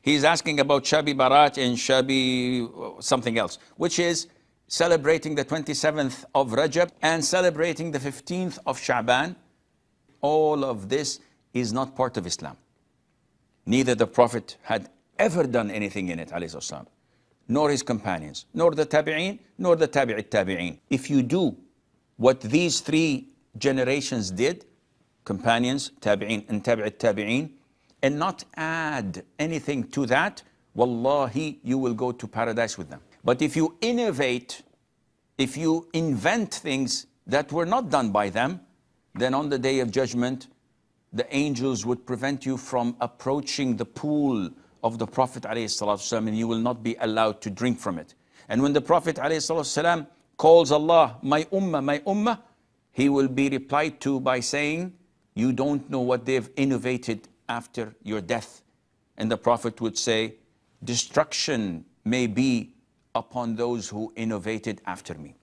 He's asking about Shabi Barat and Shabi something else, which is celebrating the 27th of Rajab and celebrating the 15th of Shaban. All of this is not part of Islam. Neither the Prophet had ever done anything in it, alayhi salam, nor his companions, nor the tabi'een, nor the tabi'it tabi'een. If you do what these three generations did, companions, tabi'een, and tabi'it tabi'een, and not add anything to that, wallahi, you will go to paradise with them. But if you innovate, if you invent things that were not done by them, then on the day of judgment, the angels would prevent you from approaching the pool of the Prophet ﷺ, and you will not be allowed to drink from it. And when the Prophet ﷺ calls Allah, my ummah, he will be replied to by saying, you don't know what they've innovated after your death. And the Prophet would say, destruction may be upon those who innovated after me.